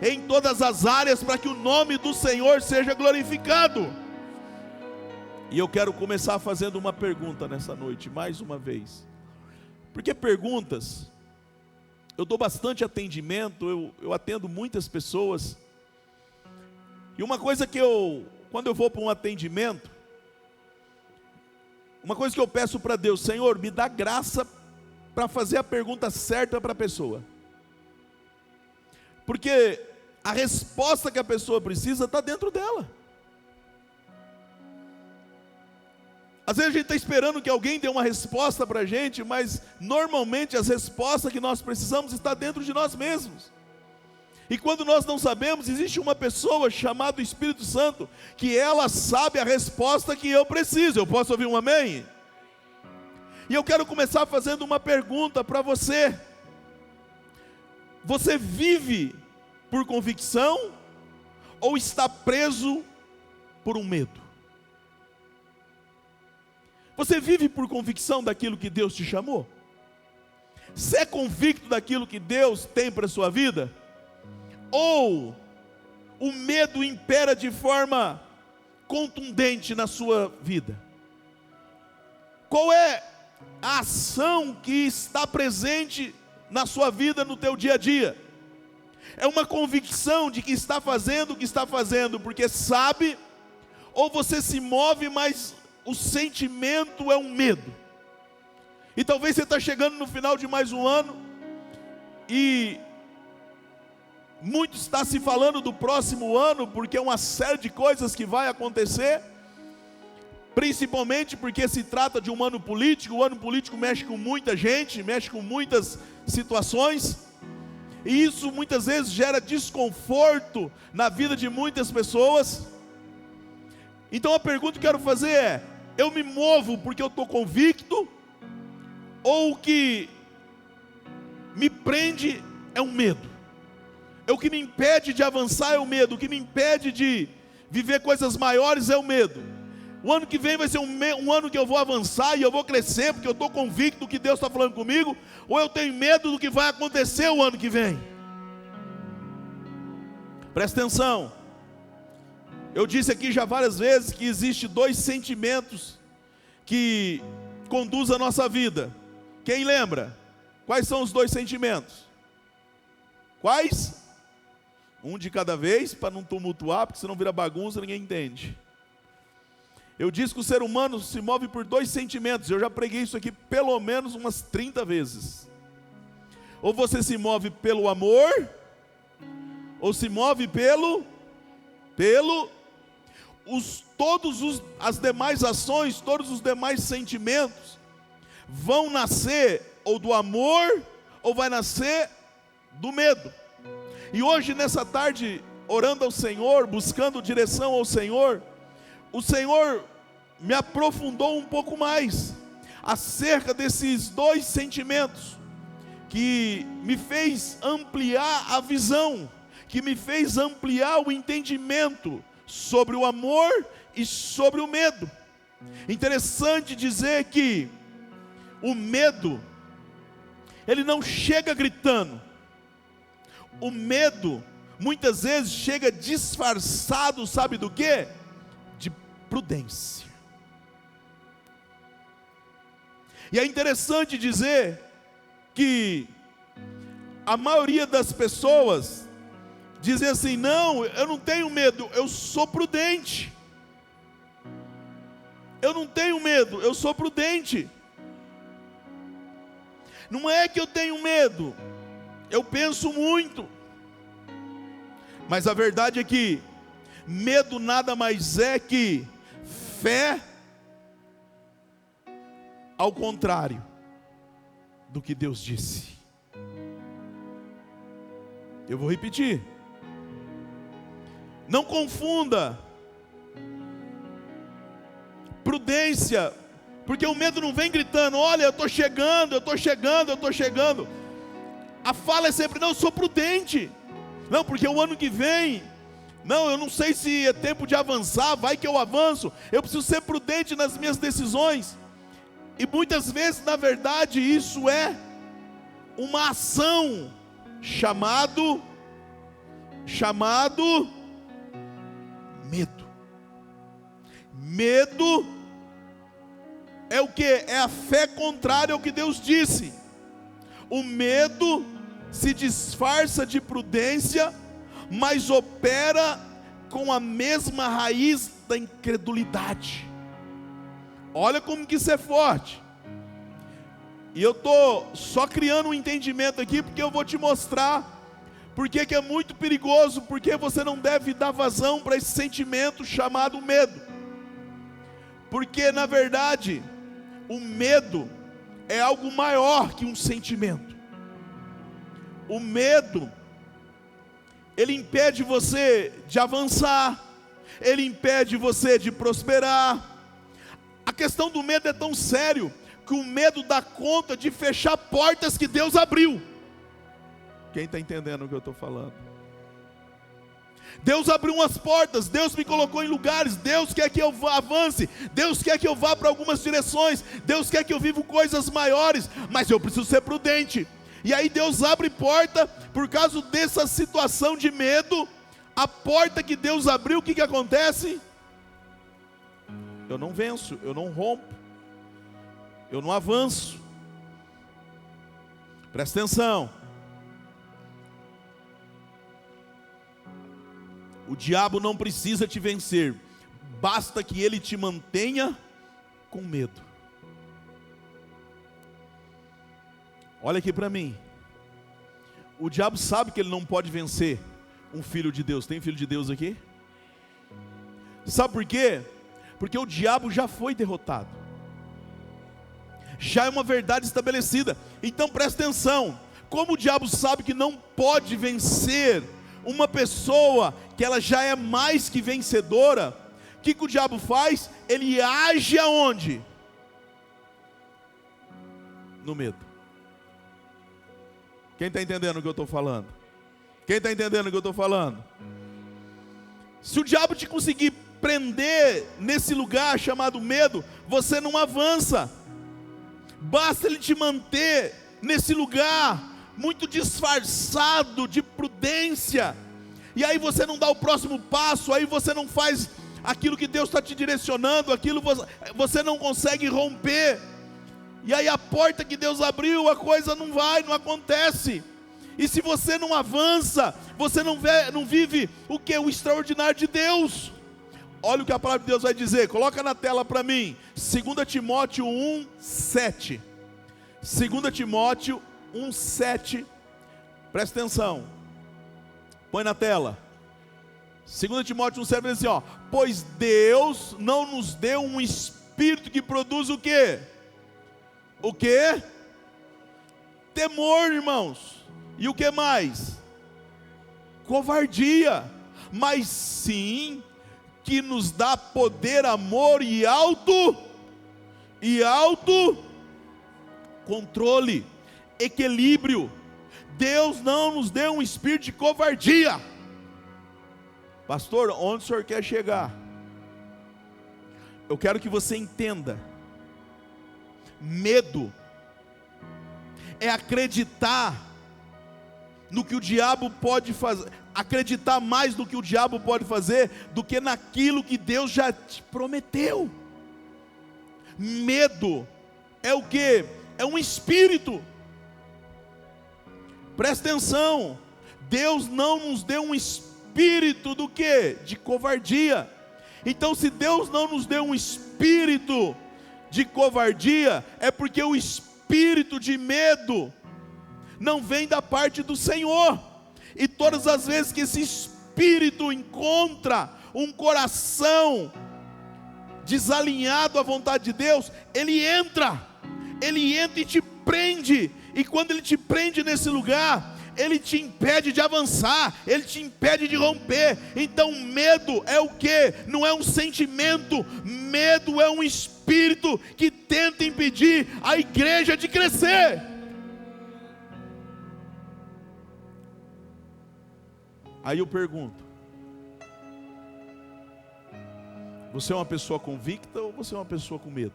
em todas as áreas, para que o nome do Senhor seja glorificado. E eu quero começar fazendo uma pergunta nessa noite, mais uma vez. Porque perguntas, eu dou bastante atendimento, eu atendo muitas pessoas. E uma coisa que quando eu vou para um atendimento, uma coisa que eu peço para Deus: Senhor, me dá graça para fazer a pergunta certa para a pessoa. Porque a resposta que a pessoa precisa está dentro dela. Às vezes a gente está esperando que alguém dê uma resposta para a gente, mas normalmente as respostas que nós precisamos estão dentro de nós mesmos. E quando nós não sabemos, existe uma pessoa chamada Espírito Santo, que ela sabe a resposta que eu preciso. Eu posso ouvir um amém? E eu quero começar fazendo uma pergunta para você. Você vive por convicção ou está preso por um medo? Você vive por convicção daquilo que Deus te chamou? Você é convicto daquilo que Deus tem para a sua vida? Ou o medo impera de forma contundente na sua vida? Qual é a ação que está presente na sua vida, no teu dia a dia? É uma convicção de que está fazendo o que está fazendo porque sabe? Ou você se move, mas o sentimento é um medo? E talvez você está chegando no final de mais um ano e muito está se falando do próximo ano, porque é uma série de coisas que vai acontecer, principalmente porque se trata de um ano político. O ano político mexe com muita gente, mexe com muitas situações, e isso muitas vezes gera desconforto na vida de muitas pessoas. Então a pergunta que eu quero fazer é: eu me movo porque eu estou convicto, ou o que me prende é um medo? O que me impede de avançar é o medo, o que me impede de viver coisas maiores é o medo. O ano que vem vai ser um ano que eu vou avançar e eu vou crescer, porque eu estou convicto do que Deus está falando comigo, ou eu tenho medo do que vai acontecer o ano que vem? Presta atenção. Eu disse aqui já várias vezes que existe dois sentimentos que conduzem a nossa vida. Quem lembra? Quais são os dois sentimentos? Quais? Um de cada vez, para não tumultuar, porque senão vira bagunça, ninguém entende. Eu disse que o ser humano se move por dois sentimentos. Eu já preguei isso aqui pelo menos umas 30 vezes. Ou você se move pelo amor, ou se move as demais ações, todos os demais sentimentos vão nascer ou do amor, ou vai nascer do medo. E hoje, nessa tarde, orando ao Senhor, buscando direção ao Senhor, o Senhor me aprofundou um pouco mais acerca desses dois sentimentos, que me fez ampliar a visão, que me fez ampliar o entendimento sobre o amor e sobre o medo. Interessante dizer que o medo, ele não chega gritando. O medo, muitas vezes, chega disfarçado, sabe do quê? De prudência. E é interessante dizer que a maioria das pessoas dizem assim: não, eu não tenho medo, eu sou prudente. Eu não tenho medo, eu sou prudente. Não é que eu tenho medo, eu penso muito. Mas a verdade é que medo nada mais é que fé ao contrário do que Deus disse. Eu vou repetir. Não confunda prudência, porque o medo não vem gritando: olha, eu estou chegando, eu estou chegando, eu estou chegando. A fala é sempre: não, eu sou prudente. Não, porque o ano que vem, não, eu não sei se é tempo de avançar, vai que eu avanço. Eu preciso ser prudente nas minhas decisões. E muitas vezes, na verdade, isso é uma ação chamado chamado medo. Medo é o que? É a fé contrária ao que Deus disse. O medo se disfarça de prudência, mas opera com a mesma raiz da incredulidade. Olha como que isso é forte. E eu estou só criando um entendimento aqui, porque eu vou te mostrar porque que é muito perigoso, porque você não deve dar vazão para esse sentimento chamado medo. Porque na verdade, o medo é algo maior que um sentimento. O medo, ele impede você de avançar, ele impede você de prosperar. A questão do medo é tão sério, que o medo dá conta de fechar portas que Deus abriu. Quem está entendendo o que eu estou falando? Deus abriu umas portas, Deus me colocou em lugares, Deus quer que eu avance, Deus quer que eu vá para algumas direções, Deus quer que eu viva coisas maiores, mas eu preciso ser prudente. E aí Deus abre porta, por causa dessa situação de medo, a porta que Deus abriu, o que acontece? Eu não venço, eu não rompo, eu não avanço. Presta atenção. O diabo não precisa te vencer, basta que ele te mantenha com medo. Olha aqui para mim. O diabo sabe que ele não pode vencer um filho de Deus. Tem filho de Deus aqui? Sabe por quê? Porque o diabo já foi derrotado. Já é uma verdade estabelecida. Então presta atenção. Como o diabo sabe que não pode vencer uma pessoa que ela já é mais que vencedora, o que o diabo faz? Ele age aonde? No medo. Quem está entendendo o que eu estou falando? Quem está entendendo o que eu estou falando? Se o diabo te conseguir prender nesse lugar chamado medo, você não avança. Basta ele te manter nesse lugar muito disfarçado de prudência, e aí você não dá o próximo passo, aí você não faz aquilo que Deus está te direcionando, aquilo você não consegue romper, e aí a porta que Deus abriu, a coisa não acontece. E se você não avança, você não vive o que? O extraordinário de Deus. Olha o que a palavra de Deus vai dizer, coloca na tela para mim, 2 Timóteo 1:7. 2 Timóteo 1:7, presta atenção, põe na tela. 2 Timóteo 1:7 diz assim, ó: pois Deus não nos deu um espírito que produz o quê? O quê? Temor, irmãos. E o que mais? Covardia. Mas sim que nos dá poder, amor e controle, equilíbrio. Deus não nos deu um espírito de covardia. Pastor, onde o senhor quer chegar? Eu quero que você entenda. Medo é acreditar no que o diabo pode fazer, acreditar mais no que o diabo pode fazer do que naquilo que Deus já te prometeu. Medo é o que? É um espírito. Presta atenção, Deus não nos deu um espírito do que? De covardia. Então, se Deus não nos deu um espírito de covardia, é porque o espírito de medo não vem da parte do Senhor. E todas as vezes que esse espírito encontra um coração desalinhado à vontade de Deus, ele entra e te prende. E quando ele te prende nesse lugar, ele te impede de avançar, ele te impede de romper. Então medo é o que? Não é um sentimento, medo é um espírito que tenta impedir a igreja de crescer. Aí eu pergunto, você é uma pessoa convicta ou você é uma pessoa com medo?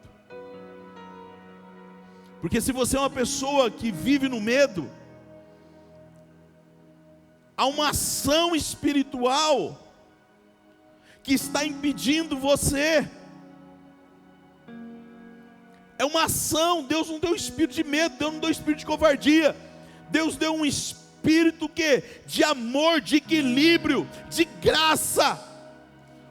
Porque se você é uma pessoa que vive no medo, há uma ação espiritual que está impedindo você. É uma ação. Deus não deu espírito de medo, Deus não deu espírito de covardia. Deus deu um espírito que de amor, de equilíbrio, de graça.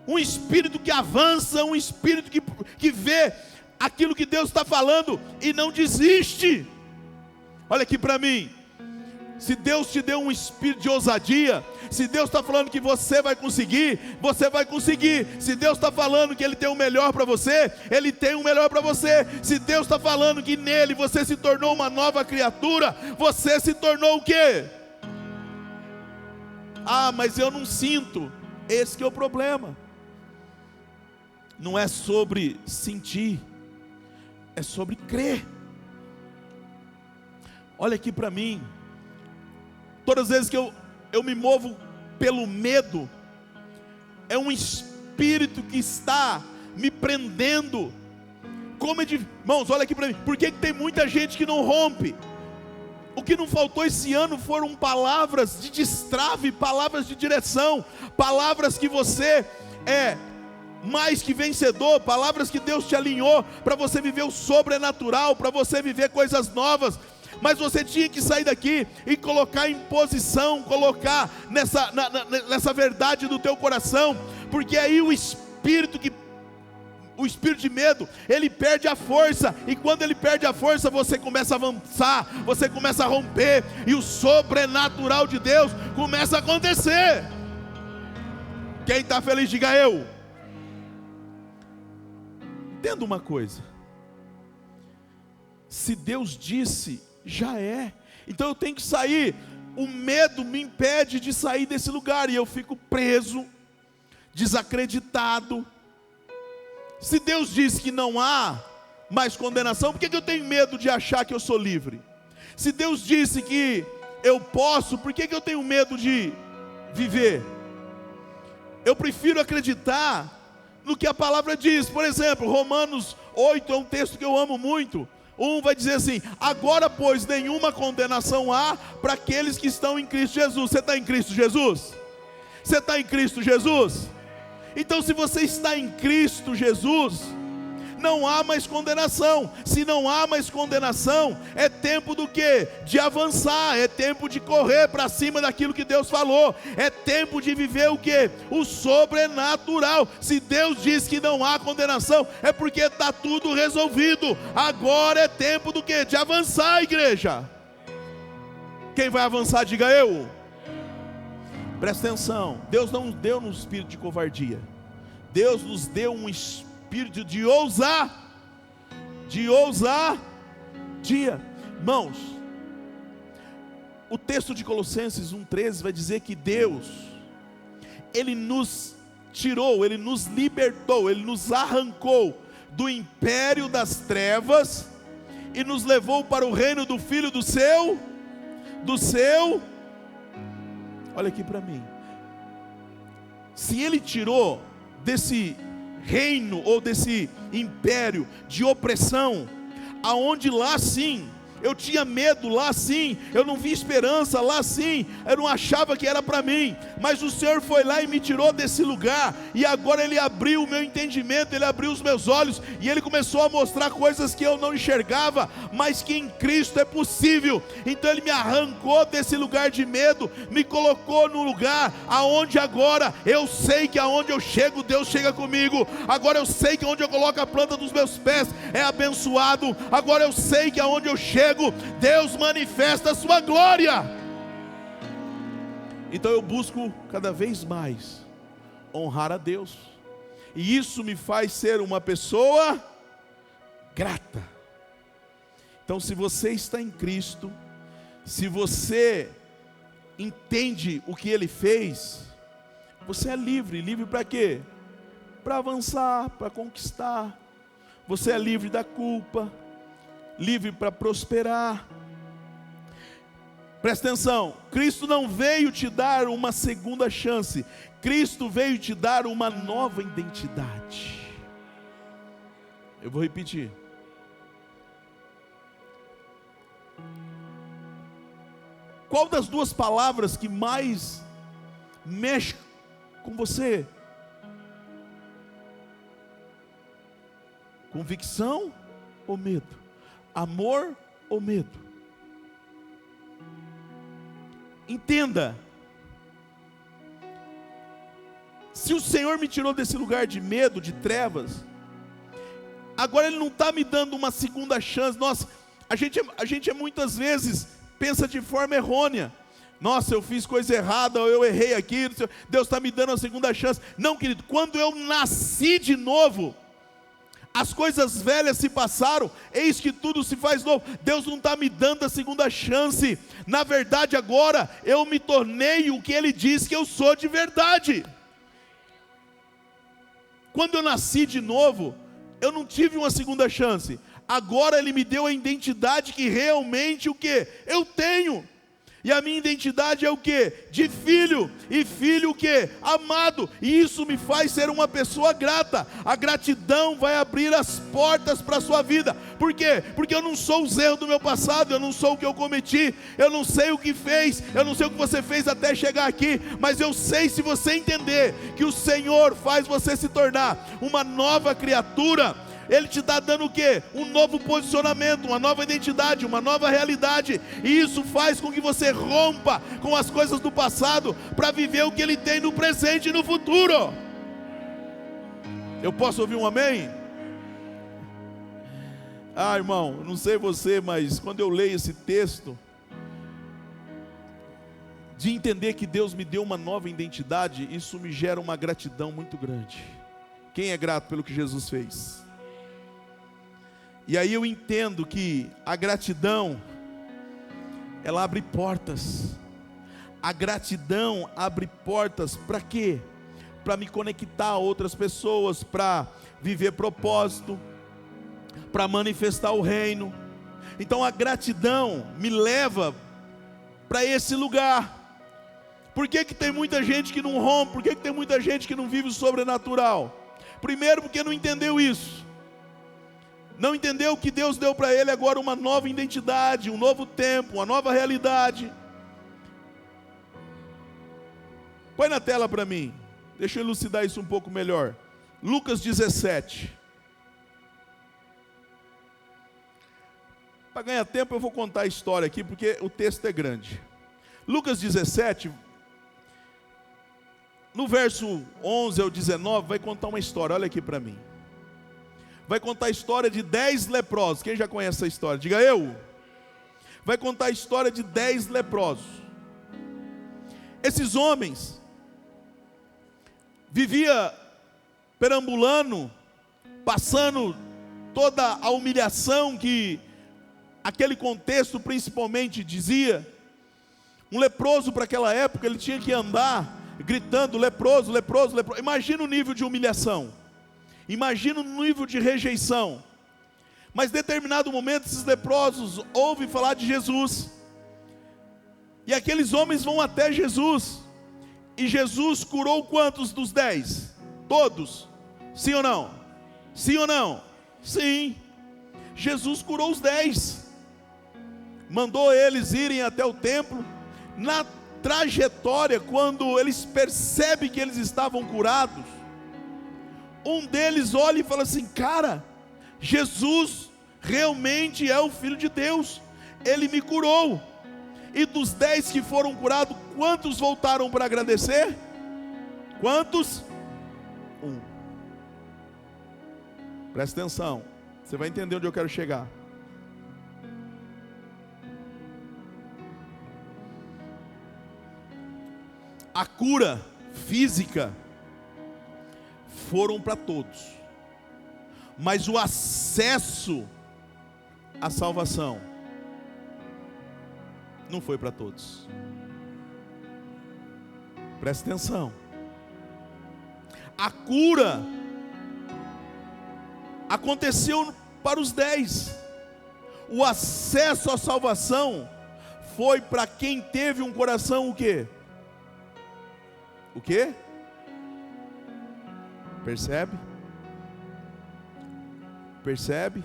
Um espírito que avança, um espírito que vê aquilo que Deus está falando e não desiste. Olha aqui para mim. Se Deus te deu um espírito de ousadia, se Deus está falando que você vai conseguir, você vai conseguir. Se Deus está falando que Ele tem o melhor para você, Ele tem o melhor para você. Se Deus está falando que nele você se tornou uma nova criatura, você se tornou o quê? Ah, mas eu não sinto. Esse que é o problema. Não é sobre sentir, é sobre crer. Olha aqui para mim. Todas as vezes que eu me movo pelo medo, é um espírito que está me prendendo. Irmãos, olha aqui para mim. Por que tem muita gente que não rompe? O que não faltou esse ano foram palavras de destrave, palavras de direção, palavras que você mais que vencedor, palavras que Deus te alinhou para você viver o sobrenatural, para você viver coisas novas. Mas você tinha que sair daqui e colocar em posição, colocar nessa verdade do teu coração, porque aí o espírito de medo, ele perde a força, e quando ele perde a força, você começa a avançar, você começa a romper, e o sobrenatural de Deus começa a acontecer. Quem está feliz, diga eu. Entenda uma coisa: se Deus disse, já é. Então eu tenho que sair. O medo me impede de sair desse lugar, e eu fico preso, desacreditado. Se Deus disse que não há mais condenação, por que eu tenho medo de achar que eu sou livre? Se Deus disse que eu posso, por que eu tenho medo de viver? Eu prefiro acreditar no que a palavra diz. Por exemplo, Romanos 8 é um texto que eu amo muito. Vai dizer assim: agora pois nenhuma condenação há para aqueles que estão em Cristo Jesus. Você está em Cristo Jesus? Você está em Cristo Jesus? Então, se você está em Cristo Jesus, não há mais condenação. Se não há mais condenação, é tempo do quê? De avançar, é tempo de correr para cima daquilo que Deus falou, é tempo de viver o quê? O sobrenatural. Se Deus diz que não há condenação, é porque está tudo resolvido. Agora é tempo do quê? De avançar, igreja. Quem vai avançar, diga eu. Presta atenção, Deus não nos deu um espírito de covardia, Deus nos deu um espírito de ousadia. Irmãos, o texto de Colossenses 1,13 vai dizer que Deus, Ele nos tirou, Ele nos libertou, Ele nos arrancou do império das trevas e nos levou para o reino do Filho do seu, olha aqui para mim. Se Ele tirou desse reino ou desse império de opressão, aonde lá sim eu tinha medo, lá sim eu não vi esperança, lá sim eu não achava que era para mim, mas o Senhor foi lá e me tirou desse lugar, e agora Ele abriu o meu entendimento, Ele abriu os meus olhos, e Ele começou a mostrar coisas que eu não enxergava, mas que em Cristo é possível. Então Ele me arrancou desse lugar de medo, me colocou no lugar aonde agora eu sei que aonde eu chego, Deus chega comigo. Agora eu sei que onde eu coloco a planta dos meus pés é abençoado. Agora eu sei que aonde eu chego, Deus manifesta a sua glória. Então eu busco cada vez mais honrar a Deus, e isso me faz ser uma pessoa grata. Então, se você está em Cristo, se você entende o que Ele fez, você é livre. Livre para quê? Para avançar, para conquistar. Você é livre da culpa, livre para prosperar. Presta atenção, Cristo não veio te dar uma segunda chance, Cristo veio te dar uma nova identidade. Eu vou repetir. Qual das duas palavras que mais mexe com você? Convicção ou medo? Amor ou medo? Entenda, se o Senhor me tirou desse lugar de medo, de trevas, agora Ele não está me dando uma segunda chance. Nossa, a gente muitas vezes pensa de forma errônea. Nossa, eu fiz coisa errada, ou eu errei aqui, Deus está me dando uma segunda chance. Não, querido, quando eu nasci de novo, as coisas velhas se passaram, eis que tudo se faz novo. Deus não está me dando a segunda chance. Na verdade, agora eu me tornei o que Ele diz que eu sou de verdade. Quando eu nasci de novo, eu não tive uma segunda chance. Agora Ele me deu a identidade que realmente o que? Eu tenho. E a minha identidade é o que? De filho. E filho o que? Amado. E isso me faz ser uma pessoa grata. A gratidão vai abrir as portas para a sua vida. Por quê? Porque eu não sou os erros do meu passado. Eu não sou o que eu cometi. Eu não sei o que fez. Eu não sei o que você fez até chegar aqui. Mas eu sei, se você entender que o Senhor faz você se tornar uma nova criatura, Ele te está dando o quê? Um novo posicionamento, uma nova identidade, uma nova realidade. E isso faz com que você rompa com as coisas do passado para viver o que Ele tem no presente e no futuro. Eu posso ouvir um amém? Ah, irmão, não sei você, mas quando eu leio esse texto, de entender que Deus me deu uma nova identidade, isso me gera uma gratidão muito grande. Quem é grato pelo que Jesus fez? E aí eu entendo que a gratidão, ela abre portas. A gratidão abre portas para quê? Para me conectar a outras pessoas, para viver propósito, para manifestar o reino. Então a gratidão me leva para esse lugar. Por que tem muita gente que não rompe? Por que tem muita gente que não vive o sobrenatural? Primeiro, porque não entendeu isso. Não entendeu que Deus deu para ele agora uma nova identidade, um novo tempo, uma nova realidade. Põe na tela para mim, deixa eu elucidar isso um pouco melhor. Lucas 17. Para ganhar tempo eu vou contar a história aqui, porque o texto é grande. Lucas 17, no verso 11 ao 19, vai contar uma história, olha aqui para mim. Vai contar a história de 10 leprosos. Quem já conhece essa história? Diga eu. Vai contar a história de 10 leprosos. Esses homens viviam perambulando, passando toda a humilhação que aquele contexto principalmente dizia. Um leproso para aquela época, ele tinha que andar gritando: leproso, leproso, leproso. Imagina o nível de humilhação. Imagina o nível de rejeição. Mas em determinado momento esses leprosos ouvem falar de Jesus. E aqueles homens vão até Jesus. E Jesus curou quantos dos 10? Todos? Sim ou não? Sim ou não? Sim. Jesus curou os 10. Mandou eles irem até o templo. Na trajetória, quando eles percebem que eles estavam curados, um deles olha e fala assim: cara, Jesus realmente é o Filho de Deus, Ele me curou. E dos 10 que foram curados, quantos voltaram para agradecer? Quantos? 1. Presta atenção, você vai entender onde eu quero chegar. A cura física foram para todos, mas o acesso à salvação não foi para todos. Presta atenção. A cura aconteceu para os 10. O acesso à salvação foi para quem teve um coração o quê? O quê? Percebe? Percebe?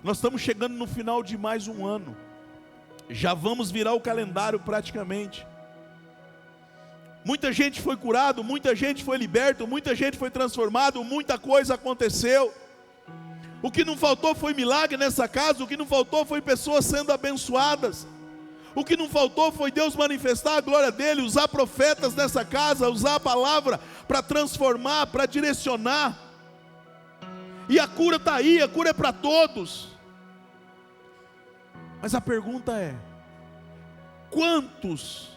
Nós estamos chegando no final de mais um ano. Já vamos virar o calendário praticamente. Muita gente foi curado, muita gente foi liberto, muita gente foi transformado, muita coisa aconteceu. O que não faltou foi milagre nessa casa, o que não faltou foi pessoas sendo abençoadas. O que não faltou foi Deus manifestar a glória dele, usar profetas nessa casa, usar a palavra para transformar, para direcionar. E a cura está aí, a cura é para todos. Mas a pergunta é: quantos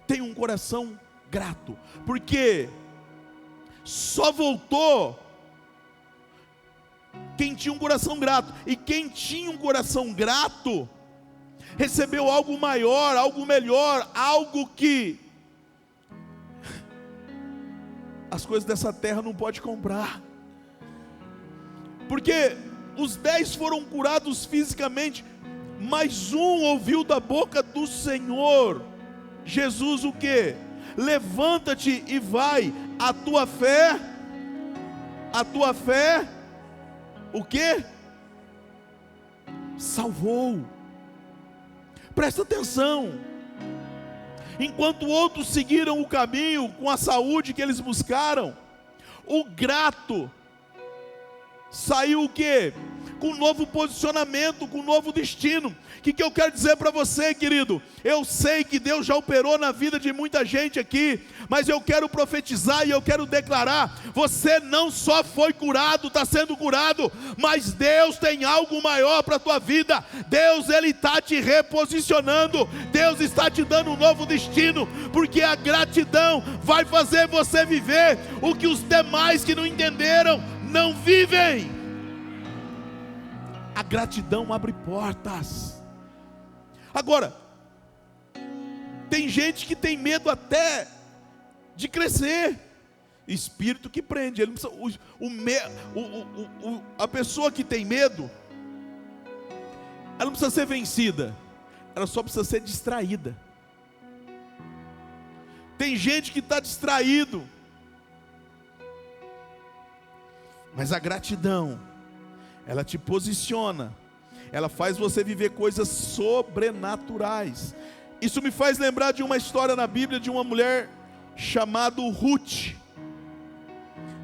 têm um coração grato? Porque só voltou quem tinha um coração grato. E quem tinha um coração grato recebeu algo maior, algo melhor, algo que as coisas dessa terra não podem comprar. Porque os 10 foram curados fisicamente, mas um ouviu da boca do Senhor Jesus o que? Levanta-te e vai, a tua fé, o que? Salvou. Presta atenção. Enquanto outros seguiram o caminho com a saúde que eles buscaram, o grato saiu o quê? Com um novo posicionamento, com um novo destino. O que eu quero dizer para você, querido? Eu sei que Deus já operou na vida de muita gente aqui, mas eu quero profetizar e eu quero declarar: você não só foi curado, está sendo curado, mas Deus tem algo maior para a tua vida. Deus, Ele está te reposicionando, Deus está te dando um novo destino, porque a gratidão vai fazer você viver o que os demais que não entenderam não vivem. A gratidão abre portas. Agora, tem gente que tem medo até de crescer. Espírito que prende. Ele não precisa, a pessoa que tem medo, ela não precisa ser vencida, ela só precisa ser distraída. Tem gente que está distraído, mas a gratidão, ela te posiciona, ela faz você viver coisas sobrenaturais. Isso me faz lembrar de uma história na Bíblia de uma mulher chamada Ruth.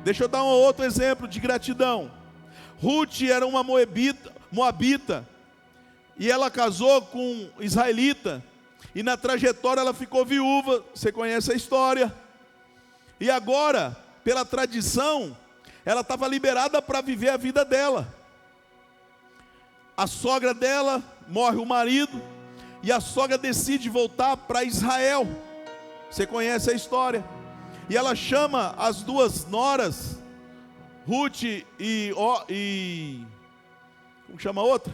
Deixa eu dar um outro exemplo de gratidão. Ruth era uma moabita, e ela casou com um israelita, e na trajetória ela ficou viúva. Você conhece a história. E agora, pela tradição, ela estava liberada para viver a vida dela. A sogra dela, morre o marido, e a sogra decide voltar para Israel. Você conhece a história. E ela chama as duas noras, Ruth e como chama a outra?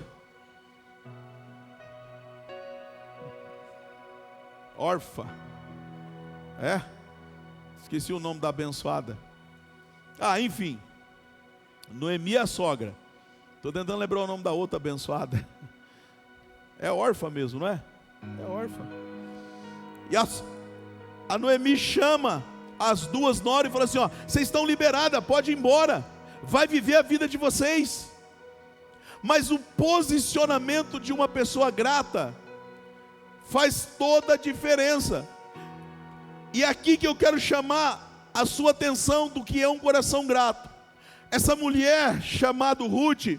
Orfa. Esqueci o nome da abençoada. Enfim, Noemi é a sogra. Estou tentando lembrar o nome da outra abençoada. É órfã mesmo, não é? É órfã. E a Noemi chama as duas noras e fala assim: vocês estão liberadas, pode ir embora, vai viver a vida de vocês. Mas o posicionamento de uma pessoa grata faz toda a diferença. E aqui que eu quero chamar a sua atenção do que é um coração grato. Essa mulher chamada Ruth,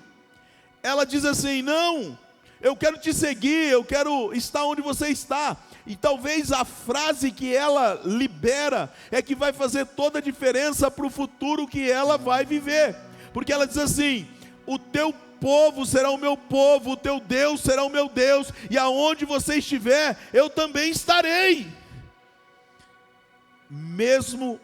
ela diz assim: não, eu quero te seguir, eu quero estar onde você está. E talvez a frase que ela libera é que vai fazer toda a diferença para o futuro que ela vai viver. Porque ela diz assim: o teu povo será o meu povo, o teu Deus será o meu Deus, e aonde você estiver, eu também estarei. Mesmo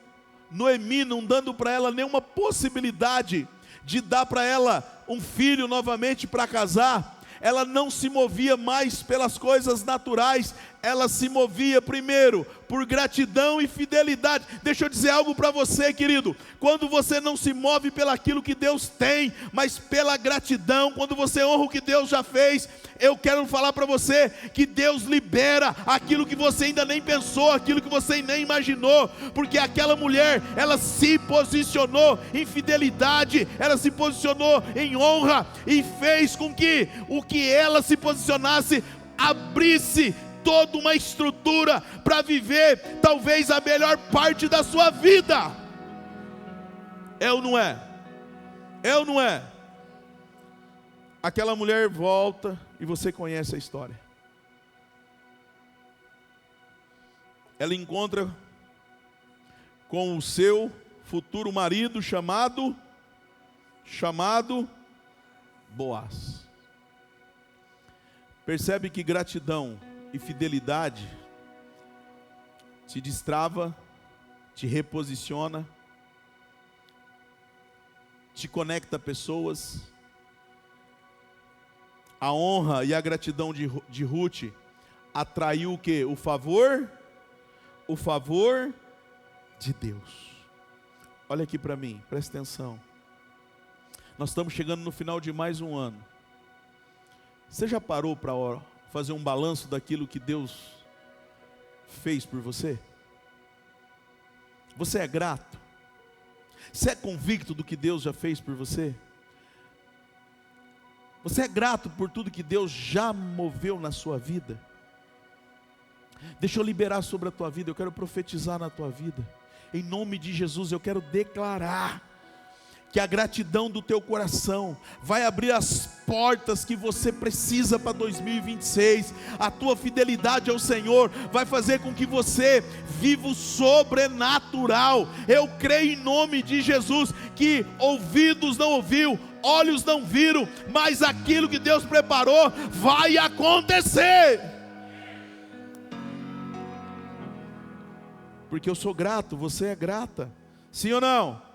Noemi não dando para ela nenhuma possibilidade de dar para ela um filho novamente para casar, ela não se movia mais pelas coisas naturais, ela se movia primeiro por gratidão e fidelidade. Deixa eu dizer algo para você, querido: quando você não se move pelaquilo que Deus tem, mas pela gratidão, quando você honra o que Deus já fez, eu quero falar para você que Deus libera aquilo que você ainda nem pensou, aquilo que você nem imaginou, porque aquela mulher, ela se posicionou em fidelidade, ela se posicionou em honra, e fez com que o que ela se posicionasse abrisse toda uma estrutura para viver talvez a melhor parte da sua vida. É ou não é? É ou não é? Aquela mulher volta e você conhece a história. Ela encontra com o seu futuro marido chamado Boaz. Percebe que gratidão e fidelidade te destrava, te reposiciona, te conecta a pessoas. A honra e a gratidão de Ruth atraiu o quê? O favor de Deus. Olha aqui para mim, presta atenção. Nós estamos chegando no final de mais um ano. Você já parou para fazer um balanço daquilo que Deus fez por você? Você é grato? Você é convicto do que Deus já fez por você? Você é grato por tudo que Deus já moveu na sua vida? Deixa eu liberar sobre a tua vida, eu quero profetizar na tua vida. Em nome de Jesus, eu quero declarar que a gratidão do teu coração vai abrir as portas que você precisa para 2026. A tua fidelidade ao Senhor vai fazer com que você viva o sobrenatural. Eu creio em nome de Jesus que ouvidos não ouviu, olhos não viram, mas aquilo que Deus preparou vai acontecer. Porque eu sou grato, você é grata. Sim ou não?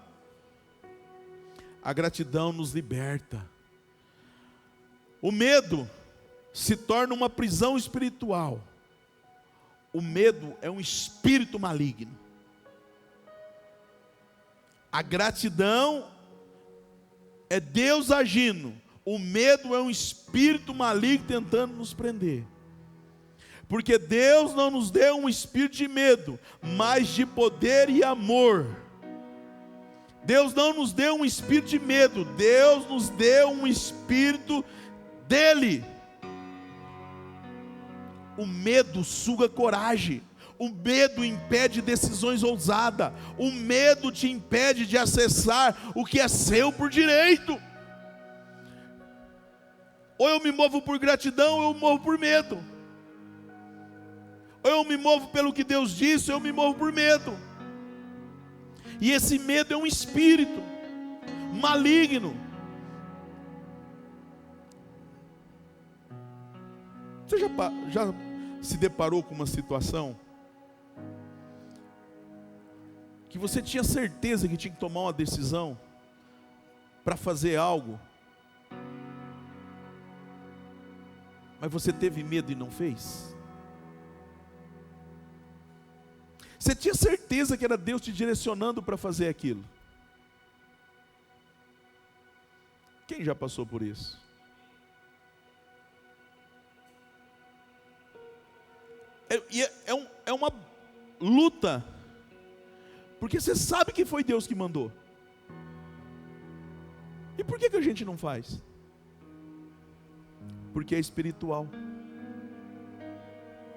A gratidão nos liberta. O medo se torna uma prisão espiritual. O medo é um espírito maligno. A gratidão é Deus agindo. O medo é um espírito maligno tentando nos prender. Porque Deus não nos deu um espírito de medo, mas de poder e amor. Deus não nos deu um espírito de medo, Deus nos deu um espírito dele. O medo suga coragem, o medo impede decisões ousadas, o medo te impede de acessar o que é seu por direito. Ou eu me movo por gratidão, ou eu me movo por medo. Ou eu me movo pelo que Deus disse, ou eu me movo por medo. E esse medo é um espírito maligno. Você já se deparou com uma situação que você tinha certeza que tinha que tomar uma decisão para fazer algo, mas você teve medo e não fez? Você tinha certeza que era Deus te direcionando para fazer aquilo? Quem já passou por isso? É uma luta, porque você sabe que foi Deus que mandou. E por que a gente não faz? Porque é espiritual.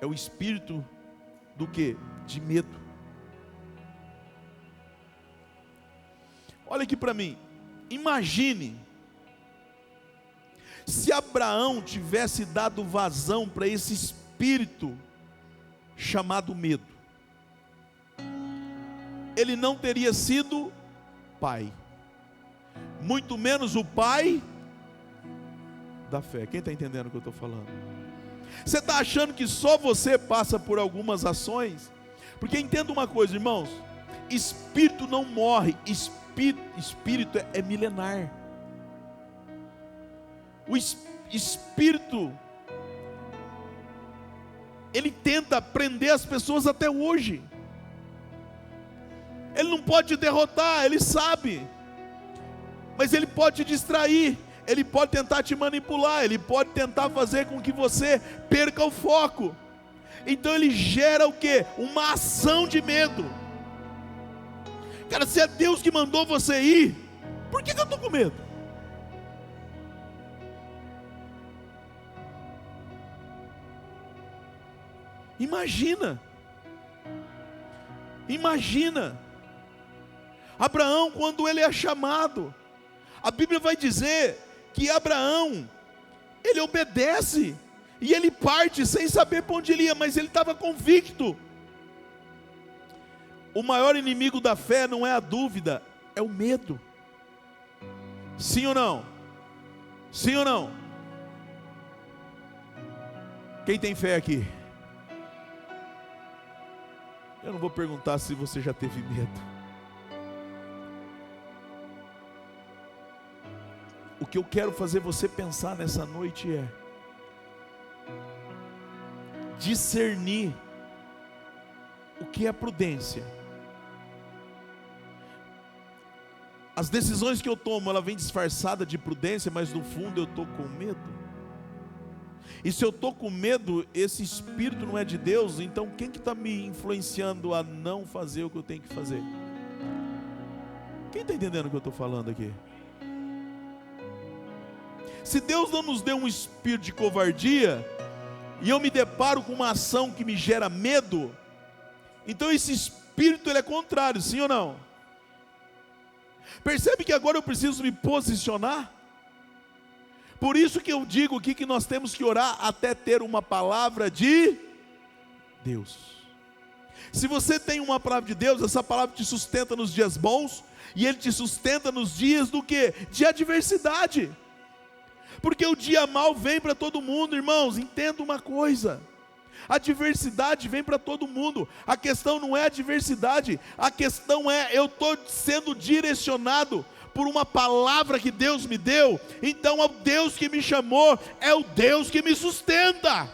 É o espírito do quê? De medo. Olha aqui para mim. Imagine se Abraão tivesse dado vazão para esse espírito chamado medo. Ele não teria sido pai, muito menos o pai da fé. Quem está entendendo o que eu estou falando? Você está achando que só você passa por algumas ações? Porque entenda uma coisa, irmãos, espírito não morre, espírito é milenar. O espírito, ele tenta prender as pessoas até hoje. Ele não pode te derrotar, ele sabe, mas ele pode te distrair, ele pode tentar te manipular, ele pode tentar fazer com que você perca o foco. Então ele gera o quê? Uma ação de medo. Cara, se é Deus que mandou você ir, por que eu estou com medo? Imagina, Abraão, quando ele é chamado, a Bíblia vai dizer que Abraão, ele obedece, e ele parte sem saber para onde ele ia, mas ele estava convicto. O maior inimigo da fé não é a dúvida, é o medo. Sim ou não? Sim ou não? Quem tem fé aqui? Eu não vou perguntar se você já teve medo. O que eu quero fazer você pensar nessa noite é discernir o que é prudência. As decisões que eu tomo, ela vem disfarçada de prudência, mas no fundo eu estou com medo. E se eu estou com medo, esse espírito não é de Deus, então quem que está me influenciando a não fazer o que eu tenho que fazer? Quem está entendendo o que eu estou falando aqui? Se Deus não nos deu um espírito de covardia, e eu me deparo com uma ação que me gera medo, então esse espírito ele é contrário, sim ou não? Percebe que agora eu preciso me posicionar? Por isso que eu digo aqui que nós temos que orar até ter uma palavra de Deus. Se você tem uma palavra de Deus, essa palavra te sustenta nos dias bons, e Ele te sustenta nos dias do quê? De adversidade. Porque o dia mal vem para todo mundo, irmãos, entenda uma coisa. A adversidade vem para todo mundo. A questão não é a adversidade, a questão é, eu estou sendo direcionado por uma palavra que Deus me deu, então é o Deus que me chamou, é o Deus que me sustenta.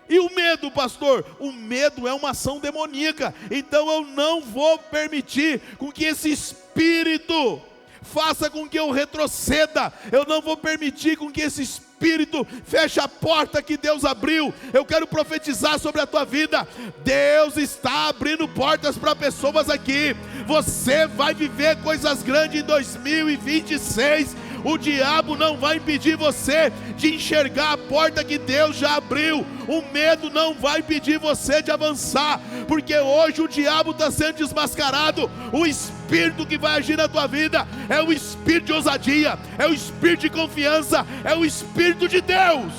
E o medo, pastor? O medo é uma ação demoníaca, então eu não vou permitir com que esse espírito faça com que eu retroceda, eu não vou permitir com que esse espírito feche a porta que Deus abriu. Eu quero profetizar sobre a tua vida, Deus está abrindo portas para pessoas aqui, você vai viver coisas grandes em 2026, o diabo não vai impedir você de enxergar a porta que Deus já abriu, o medo não vai impedir você de avançar, porque hoje o diabo está sendo desmascarado, o espírito que vai agir na tua vida é o espírito de ousadia, é o espírito de confiança, é o espírito de Deus.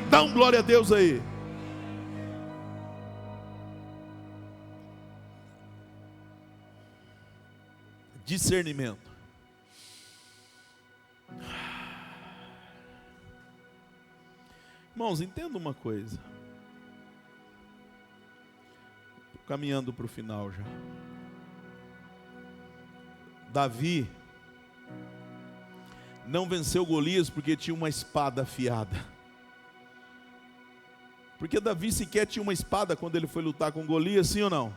Dá um glória a Deus aí. Discernimento. Irmãos, entenda uma coisa. Estou caminhando para o final já. Davi não venceu Golias porque tinha uma espada afiada. Porque Davi sequer tinha uma espada quando ele foi lutar com Golias, sim ou não?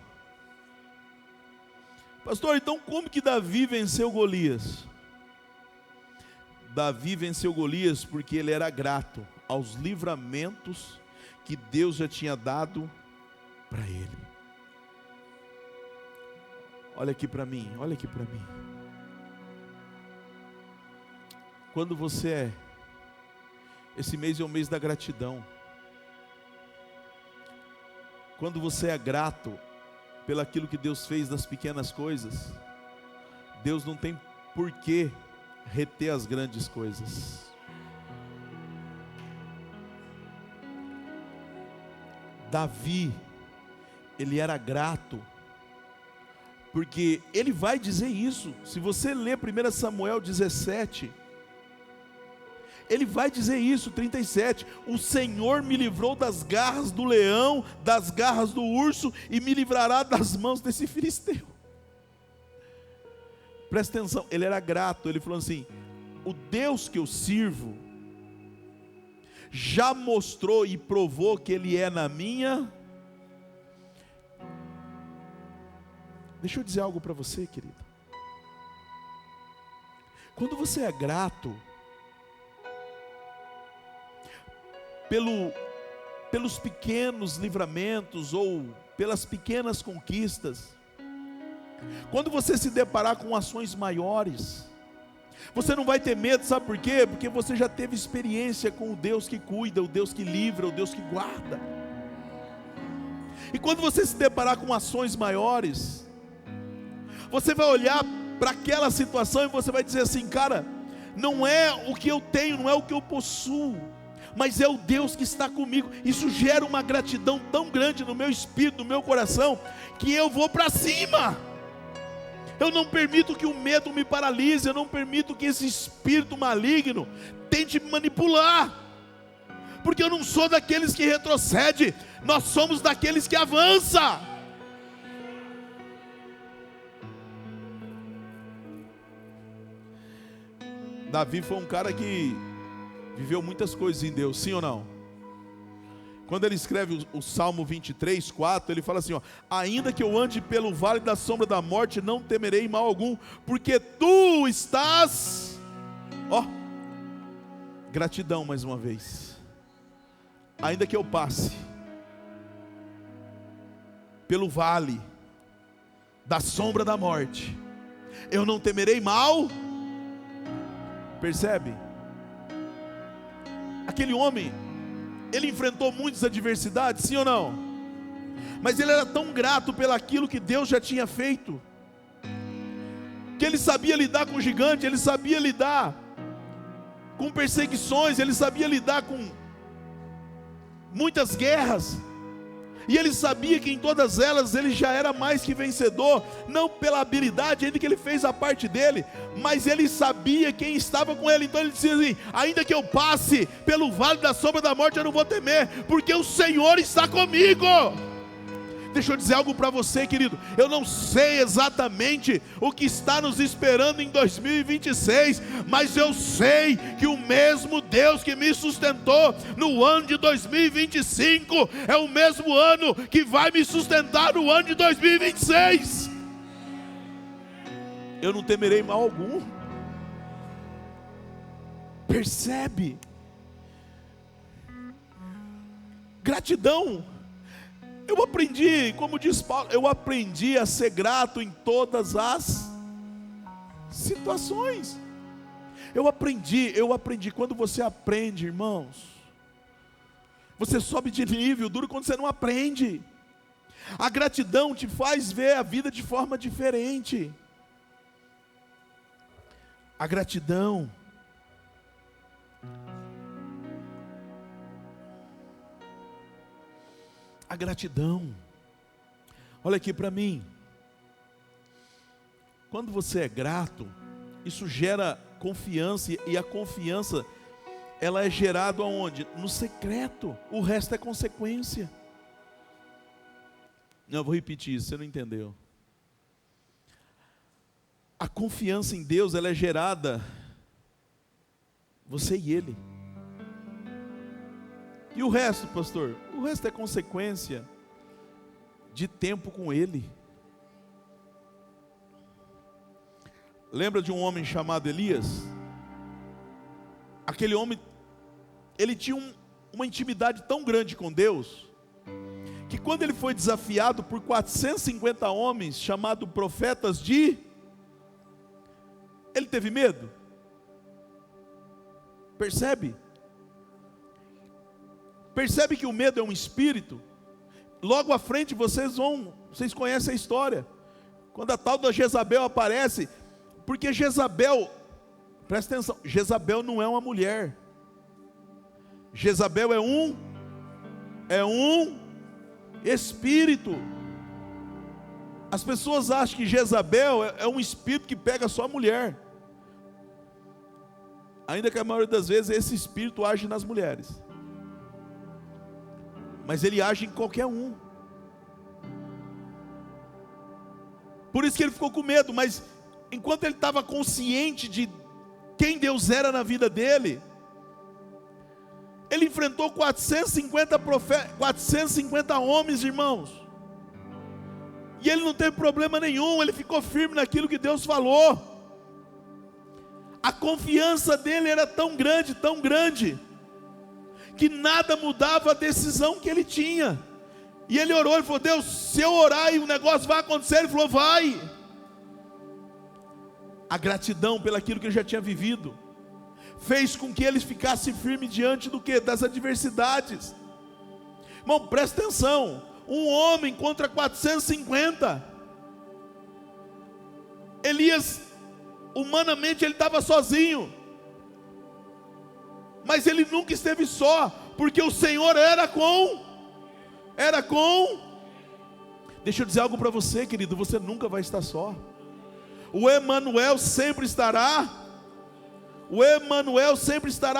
Pastor, então como que Davi venceu Golias? Davi venceu Golias porque ele era grato aos livramentos que Deus já tinha dado para ele. Olha aqui para mim, olha aqui para mim. Quando você esse mês é o mês da gratidão. Quando você é grato pelaquilo que Deus fez das pequenas coisas, Deus não tem por que reter as grandes coisas. Davi, ele era grato, porque ele vai dizer isso, se você ler 1 Samuel 17, ele vai dizer isso, 37, o Senhor me livrou das garras do leão, das garras do urso, e me livrará das mãos desse filisteu. Presta atenção, ele era grato, ele falou assim, o Deus que eu sirvo, já mostrou e provou que Ele é na minha. Deixa eu dizer algo para você, querido. Quando você é grato pelos pequenos livramentos ou pelas pequenas conquistas, quando você se deparar com ações maiores, você não vai ter medo, sabe por quê? Porque você já teve experiência com o Deus que cuida, o Deus que livra, o Deus que guarda. E quando você se deparar com ações maiores, você vai olhar para aquela situação e você vai dizer assim: cara, não é o que eu tenho, não é o que eu possuo, mas é o Deus que está comigo. Isso gera uma gratidão tão grande no meu espírito, no meu coração, que eu vou para cima. Eu não permito que o medo me paralise, eu não permito que esse espírito maligno tente me manipular, porque eu não sou daqueles que retrocede, nós somos daqueles que avança. Davi foi um cara que viveu muitas coisas em Deus, sim ou não? Quando ele escreve o Salmo 23, 4, ele fala assim, ó: ainda que eu ande pelo vale da sombra da morte, não temerei mal algum, porque tu estás, ó, gratidão mais uma vez. Ainda que eu passe pelo vale da sombra da morte, eu não temerei mal. Percebe? Aquele homem, ele enfrentou muitas adversidades, sim ou não? Mas ele era tão grato pelaquilo que Deus já tinha feito, que ele sabia lidar com o gigante, ele sabia lidar com perseguições, ele sabia lidar com muitas guerras, e ele sabia que em todas elas ele já era mais que vencedor, não pela habilidade, ainda que ele fez a parte dele, mas ele sabia quem estava com ele. Então ele dizia assim: ainda que eu passe pelo vale da sombra da morte, eu não vou temer, porque o Senhor está comigo. Deixa eu dizer algo para você, querido. Eu não sei exatamente o que está nos esperando em 2026, mas eu sei que o mesmo Deus que me sustentou no ano de 2025 é o mesmo ano que vai me sustentar no ano de 2026. Eu não temerei mal algum. Percebe? Gratidão. Eu aprendi, como diz Paulo, eu aprendi a ser grato em todas as situações. Eu aprendi. Quando você aprende, irmãos, você sobe de nível. Duro quando você não aprende. A gratidão te faz ver a vida de forma diferente. A gratidão olha aqui para mim, quando você é grato, isso gera confiança, e a confiança, ela é gerada aonde? No secreto, o resto é consequência. Não, eu vou repetir isso, você não entendeu. A confiança em Deus, ela é gerada, você e Ele. E o resto, pastor? O resto é consequência de tempo com Ele. Lembra de um homem chamado Elias? Aquele homem, ele tinha uma intimidade tão grande com Deus, que quando ele foi desafiado por 450 homens, chamados profetas ele teve medo. Percebe? Percebe que o medo é um espírito? Logo à frente vocês conhecem a história, quando a tal da Jezabel aparece, porque Jezabel, presta atenção, Jezabel não é uma mulher, Jezabel é um espírito. As pessoas acham que Jezabel é um espírito que pega só a mulher, ainda que a maioria das vezes esse espírito age nas mulheres, mas ele age em qualquer um. Por isso que ele ficou com medo. Mas enquanto ele estava consciente de quem Deus era na vida dele, ele enfrentou 450 homens, irmãos, e ele não teve problema nenhum. Ele ficou firme naquilo que Deus falou. A confiança dele era tão grande, que nada mudava a decisão que ele tinha. E ele orou, ele falou: Deus, se eu orar e o negócio vai acontecer, ele falou: vai. A gratidão pelaquilo que ele já tinha vivido fez com que ele ficasse firme diante do quê? Das adversidades. Irmão, presta atenção, um homem contra 450. Elias, humanamente, ele estava sozinho, mas ele nunca esteve só, porque o Senhor era com. Deixa eu dizer algo para você, querido, você nunca vai estar só. O Emanuel sempre estará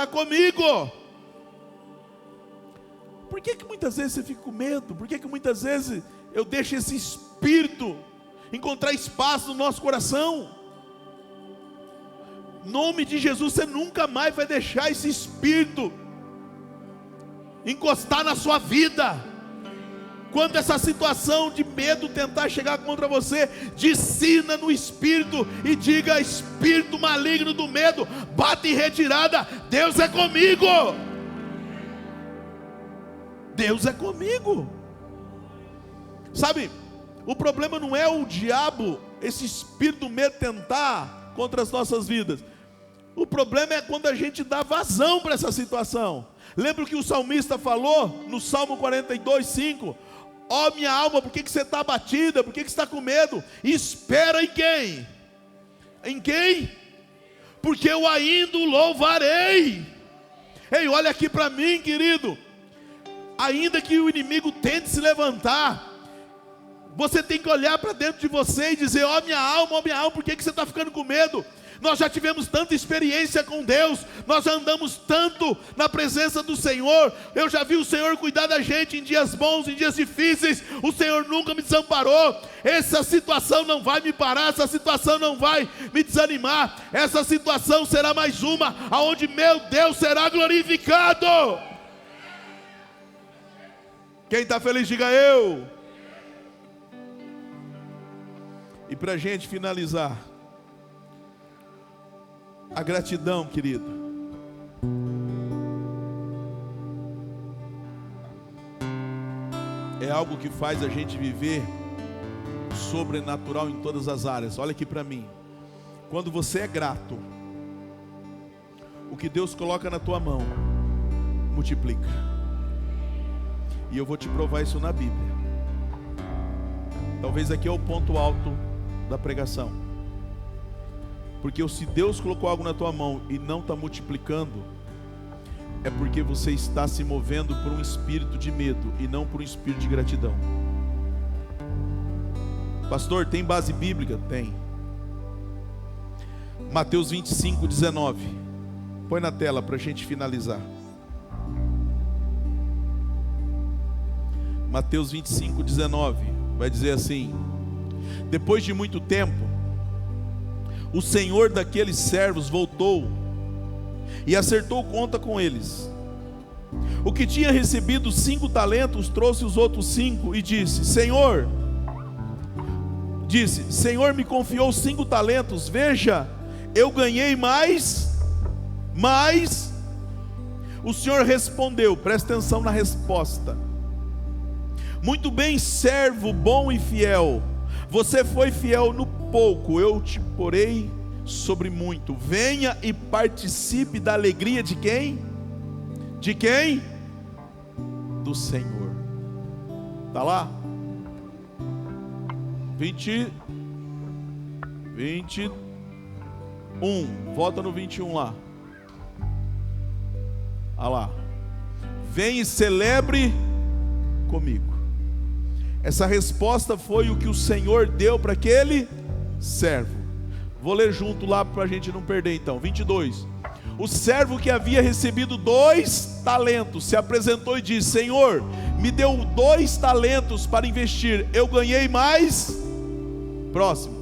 comigo. Por que muitas vezes você fica com medo? Por que muitas vezes eu deixo esse espírito encontrar espaço no nosso coração? Em nome de Jesus, você nunca mais vai deixar esse espírito encostar na sua vida. Quando essa situação de medo tentar chegar contra você, discina no espírito e diga: espírito maligno do medo, bate em retirada, Deus é comigo. Deus é comigo. Sabe, o problema não é o diabo, esse espírito do medo tentar contra as nossas vidas. O problema é quando a gente dá vazão para essa situação. Lembra o que o salmista falou no Salmo 42:5? Ó minha alma, por que você está abatida? Por que você está com medo? Espera em quem? Em quem? Porque eu ainda o louvarei. Ei, olha aqui para mim, querido. Ainda que o inimigo tente se levantar, você tem que olhar para dentro de você e dizer: ó minha alma, por que você está ficando com medo? Nós já tivemos tanta experiência com Deus, nós já andamos tanto na presença do Senhor. Eu já vi o Senhor cuidar da gente em dias bons, em dias difíceis. O Senhor nunca me desamparou. Essa situação não vai me parar, essa situação não vai me desanimar. Essa situação será mais uma aonde meu Deus será glorificado. Quem está feliz, diga eu. E para a gente finalizar, a gratidão, querido, é algo que faz a gente viver sobrenatural em todas as áreas. Olha aqui para mim. Quando você é grato, o que Deus coloca na tua mão multiplica. E eu vou te provar isso na Bíblia. Talvez aqui é o ponto alto da pregação. Porque se Deus colocou algo na tua mão e não está multiplicando, é porque você está se movendo por um espírito de medo e não por um espírito de gratidão. Pastor, tem base bíblica? Tem. Mateus 25:19. Põe na tela para a gente finalizar. Mateus 25:19 vai dizer assim: depois de muito tempo, o senhor daqueles servos voltou e acertou conta com eles. O que tinha recebido 5 talentos trouxe os outros 5 e disse: Senhor, me confiou 5 talentos, veja, eu ganhei mais. O Senhor respondeu, presta atenção na resposta: muito bem, servo bom e fiel, você foi fiel no pouco, eu te porei sobre muito. Venha e participe da alegria de quem? De quem? Do Senhor. Está lá? 21. Volta no 21 lá. Olha lá. Vem e celebre comigo. Essa resposta foi o que o Senhor deu para aquele servo. Vou ler junto lá para a gente não perder então. 22. O servo que havia recebido 2 talentos se apresentou e disse: Senhor, me deu 2 talentos para investir, eu ganhei mais. Próximo.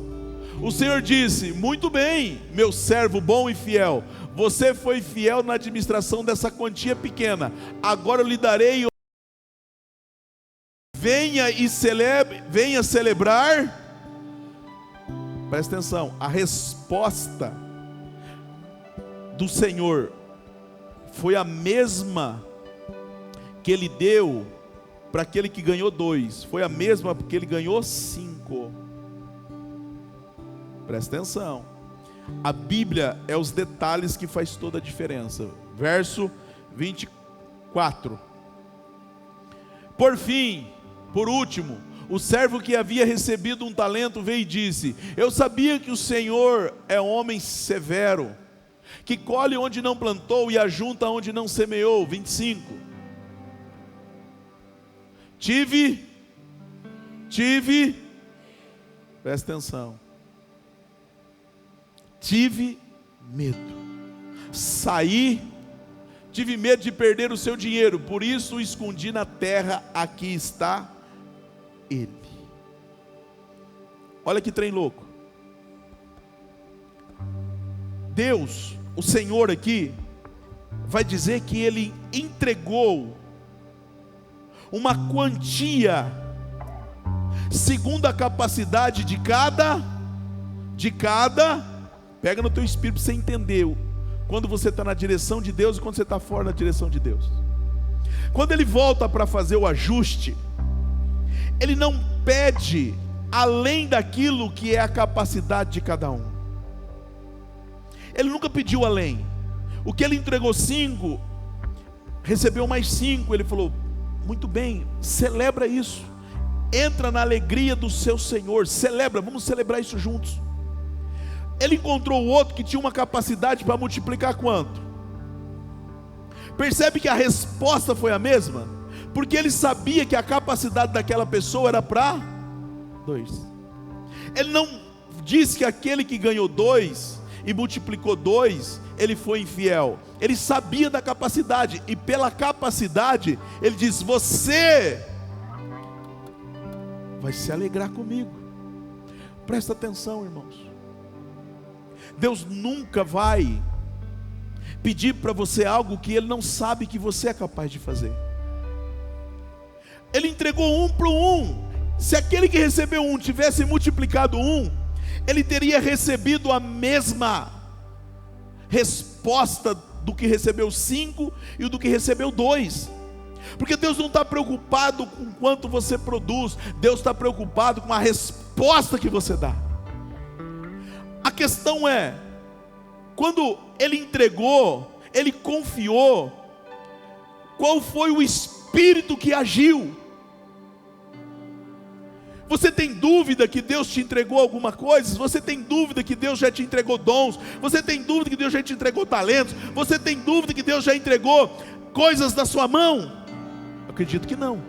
O Senhor disse: muito bem, meu servo bom e fiel, você foi fiel na administração dessa quantia pequena, agora eu lhe darei. Venha celebrar. Presta atenção, a resposta do Senhor foi a mesma que Ele deu para aquele que ganhou 2, foi a mesma porque ele ganhou 5. Presta atenção, a Bíblia é os detalhes que faz toda a diferença. Verso 24. Por fim, Por último, o servo que havia recebido um talento veio e disse: eu sabia que o Senhor é homem severo, que colhe onde não plantou e ajunta onde não semeou. 25. Tive, presta atenção, tive medo, tive medo de perder o seu dinheiro, por isso o escondi na terra, aqui está ele. Olha que trem louco. Deus, o Senhor aqui, vai dizer que Ele entregou uma quantia, segundo a capacidade de cada, pega no teu espírito para você entender, quando você está na direção de Deus e quando você está fora da direção de Deus. Quando Ele volta para fazer o ajuste, Ele não pede além daquilo que é a capacidade de cada um. Ele nunca pediu além. O que Ele entregou 5, recebeu mais 5, Ele falou: muito bem, celebra isso, entra na alegria do seu Senhor, celebra, vamos celebrar isso juntos. Ele encontrou o outro que tinha uma capacidade para multiplicar quanto? Percebe que a resposta foi a mesma? Porque ele sabia que a capacidade daquela pessoa era para 2. Ele não disse que aquele que ganhou 2 e multiplicou 2, ele foi infiel. Ele sabia da capacidade, e pela capacidade ele diz: você vai se alegrar comigo. Presta atenção, irmãos. Deus nunca vai pedir para você algo que Ele não sabe que você é capaz de fazer. Ele entregou 1 para o 1. Se aquele que recebeu 1 tivesse multiplicado 1, ele teria recebido a mesma resposta do que recebeu 5 e do que recebeu 2. Porque Deus não está preocupado com quanto você produz, Deus está preocupado com a resposta que você dá. A questão é, quando Ele entregou, Ele confiou, qual foi o espírito que agiu? Você tem dúvida que Deus te entregou alguma coisa? Você tem dúvida que Deus já te entregou dons? Você tem dúvida que Deus já te entregou talentos? Você tem dúvida que Deus já entregou coisas da sua mão? Eu acredito que não.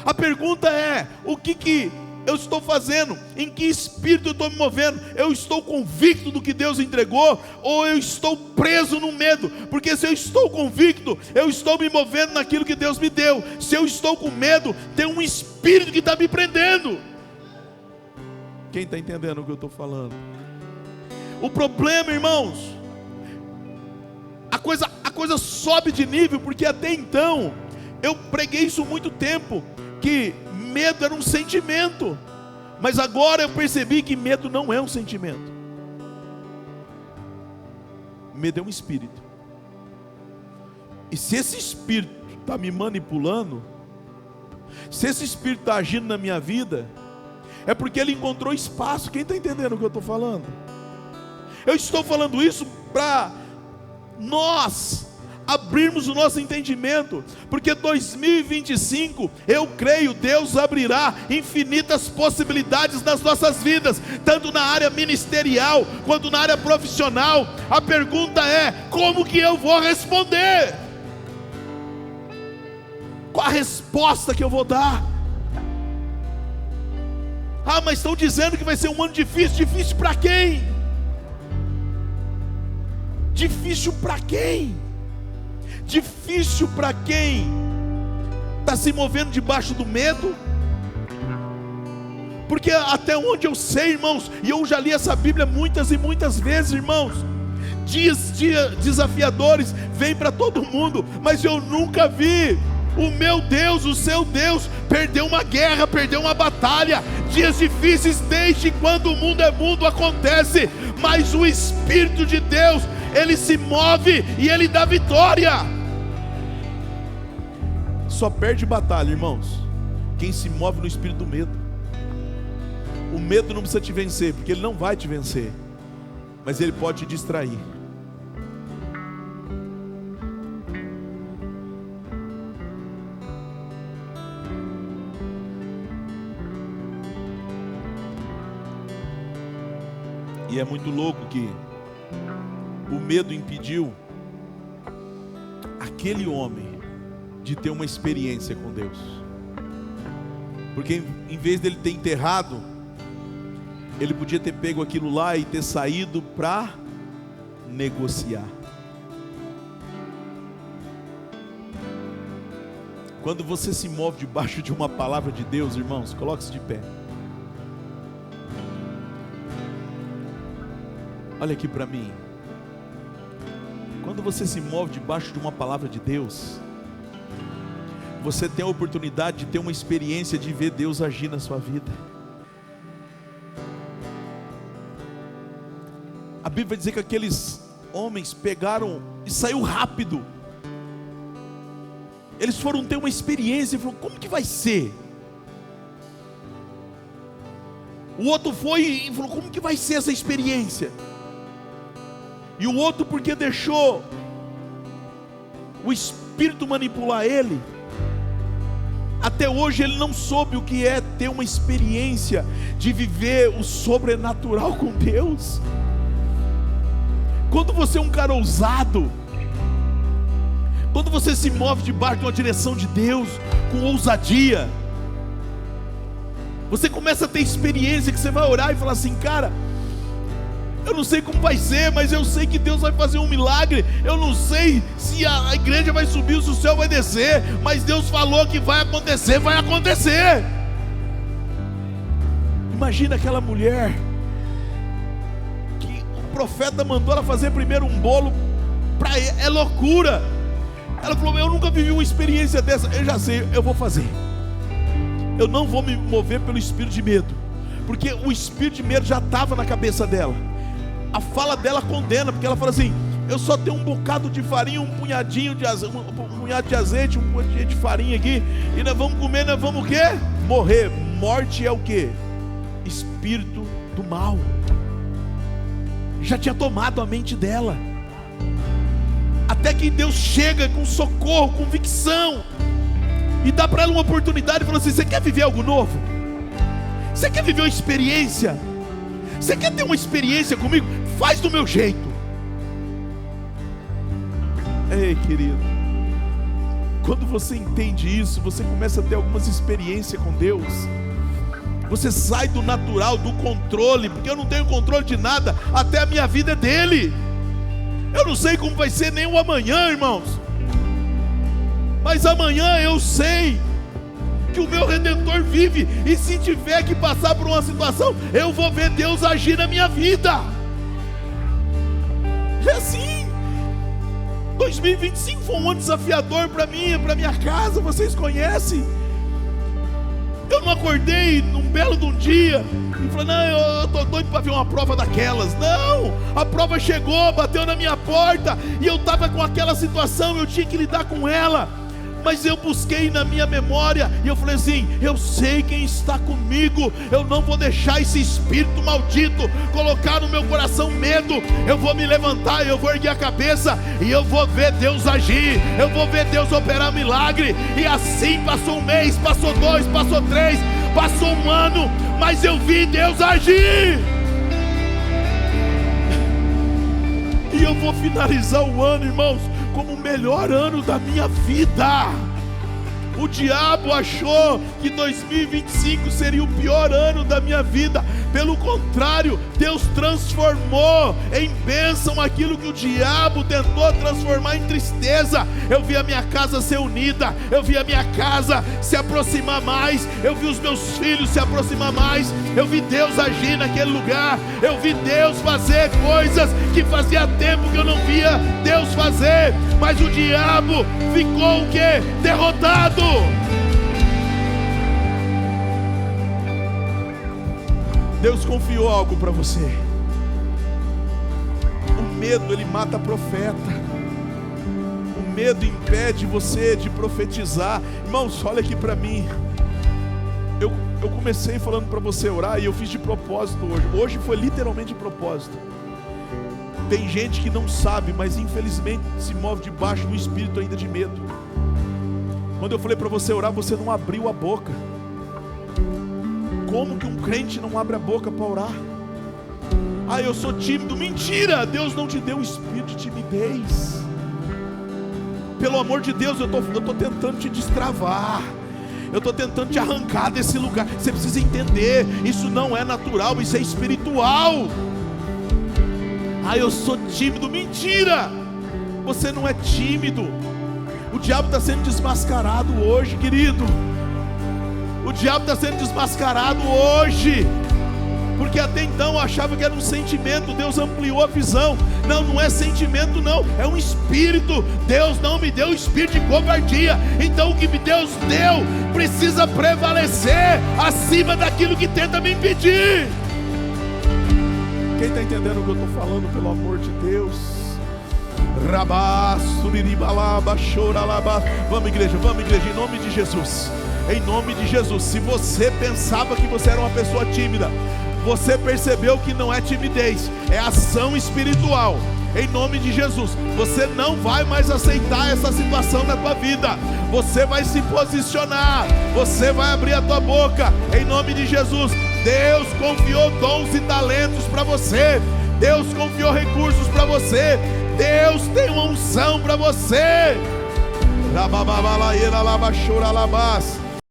A pergunta é: o que eu estou fazendo? Em que espírito eu estou me movendo? Eu estou convicto do que Deus entregou, ou eu estou preso no medo? Porque se eu estou convicto, eu estou me movendo naquilo que Deus me deu. Se eu estou com medo, tem um espírito que está me prendendo. Quem está entendendo o que eu estou falando? O problema, irmãos, a coisa sobe de nível, porque até então eu preguei isso há muito tempo, que medo era um sentimento, mas agora eu percebi que medo não é um sentimento. Medo é um espírito. E se esse espírito está me manipulando, se esse espírito está agindo na minha vida, é porque ele encontrou espaço. Quem está entendendo o que eu estou falando? Eu estou falando isso para nós abrirmos o nosso entendimento, porque 2025, eu creio, Deus abrirá infinitas possibilidades nas nossas vidas, tanto na área ministerial, quanto na área profissional. A pergunta é: como que eu vou responder? Qual a resposta que eu vou dar? Ah, mas estão dizendo que vai ser um ano difícil. Difícil para quem? Difícil para quem? Difícil para quem está se movendo debaixo do medo. Porque até onde eu sei, irmãos, e eu já li essa Bíblia muitas e muitas vezes, irmãos, dias desafiadores vêm para todo mundo, mas eu nunca vi o meu Deus, o seu Deus, perder uma guerra, perder uma batalha. Dias difíceis desde quando o mundo é mundo acontece, mas o Espírito de Deus, Ele se move e Ele dá vitória. Só perde batalha, irmãos, quem se move no espírito do medo. O medo não precisa te vencer, porque ele não vai te vencer, mas ele pode te distrair. E é muito louco que o medo impediu aquele homem de ter uma experiência com Deus. Porque em vez dele ter enterrado, ele podia ter pego aquilo lá e ter saído para negociar. Quando você se move debaixo de uma palavra de Deus, irmãos, coloque-se de pé. Olha aqui para mim. Quando você se move debaixo de uma palavra de Deus, você tem a oportunidade de ter uma experiência de ver Deus agir na sua vida. A Bíblia vai dizer que aqueles homens pegaram e saiu rápido. Eles foram ter uma experiência e falaram: como que vai ser? O outro foi e falou: como que vai ser essa experiência? E o outro, porque deixou o Espírito manipular ele, até hoje ele não soube o que é ter uma experiência de viver o sobrenatural com Deus. Quando você é um cara ousado, quando você se move debaixo de uma direção de Deus, com ousadia, você começa a ter experiência que você vai orar e falar assim: cara, eu não sei como vai ser, mas eu sei que Deus vai fazer um milagre. Eu não sei se a igreja vai subir ou se o céu vai descer, mas Deus falou que vai acontecer, vai acontecer. Imagina aquela mulher que o profeta mandou ela fazer primeiro um bolo para ele. É loucura. Ela falou: eu nunca vivi uma experiência dessa. Eu já sei, eu vou fazer. Eu não vou me mover pelo espírito de medo, porque o espírito de medo já estava na cabeça dela. A fala dela condena, porque ela fala assim: eu só tenho um bocado de farinha, um punhadinho de azeite, um punhado de azeite, um punhadinho de farinha aqui, e nós vamos comer, nós vamos o quê? Morrer. Morte é o quê? Espírito do mal. Já tinha tomado a mente dela. Até que Deus chega com socorro, convicção, e dá para ela uma oportunidade e fala assim: você quer viver algo novo? Você quer viver uma experiência? Você quer ter uma experiência comigo? Faz do meu jeito. Ei, querido, quando você entende isso, você começa a ter algumas experiências com Deus. Você sai do natural, do controle, porque eu não tenho controle de nada, até a minha vida é dele. Eu não sei como vai ser nem o amanhã, irmãos, mas amanhã eu sei que o meu Redentor vive, e se tiver que passar por uma situação, eu vou ver Deus agir na minha vida. É assim. 2025 foi um ano desafiador para mim, para minha casa, vocês conhecem. Eu não acordei num belo de um dia e falei: não, eu estou doido para ver uma prova daquelas. Não, a prova chegou, bateu na minha porta, e eu estava com aquela situação, eu tinha que lidar com ela. Mas eu busquei na minha memória, e eu falei assim: eu sei quem está comigo. Eu não vou deixar esse espírito maldito colocar no meu coração medo. Eu vou me levantar, eu vou erguer a cabeça, e eu vou ver Deus agir. Eu vou ver Deus operar milagre. E assim passou um mês, passou 2, passou 3, passou um ano, mas eu vi Deus agir. E eu vou finalizar o ano, irmãos, como o melhor ano da minha vida. O diabo achou que 2025 seria o pior ano da minha vida. Pelo contrário, Deus transformou em bênção aquilo que o diabo tentou transformar em tristeza. Eu vi a minha casa ser unida, eu vi a minha casa se aproximar mais, eu vi os meus filhos se aproximar mais, eu vi Deus agir naquele lugar, eu vi Deus fazer coisas que fazia tempo que eu não via Deus fazer. Mas o diabo ficou o quê? Derrotado. Deus confiou algo para você. O medo, ele mata profeta. O medo impede você de profetizar. Irmãos, olha aqui para mim. Eu comecei falando para você orar, e eu fiz de propósito hoje. Hoje foi literalmente de propósito. Tem gente que não sabe, mas infelizmente se move debaixo do espírito ainda de medo. Quando eu falei para você orar, você não abriu a boca. Como que um crente não abre a boca para orar? Ah, eu sou tímido. Mentira, Deus não te deu o espírito de timidez. Pelo amor de Deus, eu estou tentando te destravar. Eu estou tentando te arrancar desse lugar. Você precisa entender, isso não é natural, isso é espiritual. Ah, eu sou tímido. Mentira, você não é tímido. O diabo está sendo desmascarado hoje, querido. O diabo está sendo desmascarado hoje, porque até então eu achava que era um sentimento. Deus ampliou a visão. Não, não é sentimento não, é um espírito. Deus não me deu espírito de covardia. Então o que Deus deu precisa prevalecer acima daquilo que tenta me impedir. Quem está entendendo o que eu estou falando, pelo amor de Deus? Vamos igreja, em nome de Jesus. Em nome de Jesus. Se você pensava que você era uma pessoa tímida, você percebeu que não é timidez, é ação espiritual. Em nome de Jesus, você não vai mais aceitar essa situação na tua vida. Você vai se posicionar, você vai abrir a tua boca. Em nome de Jesus. Deus confiou dons e talentos para você. Deus confiou recursos para você. Deus tem uma unção para você.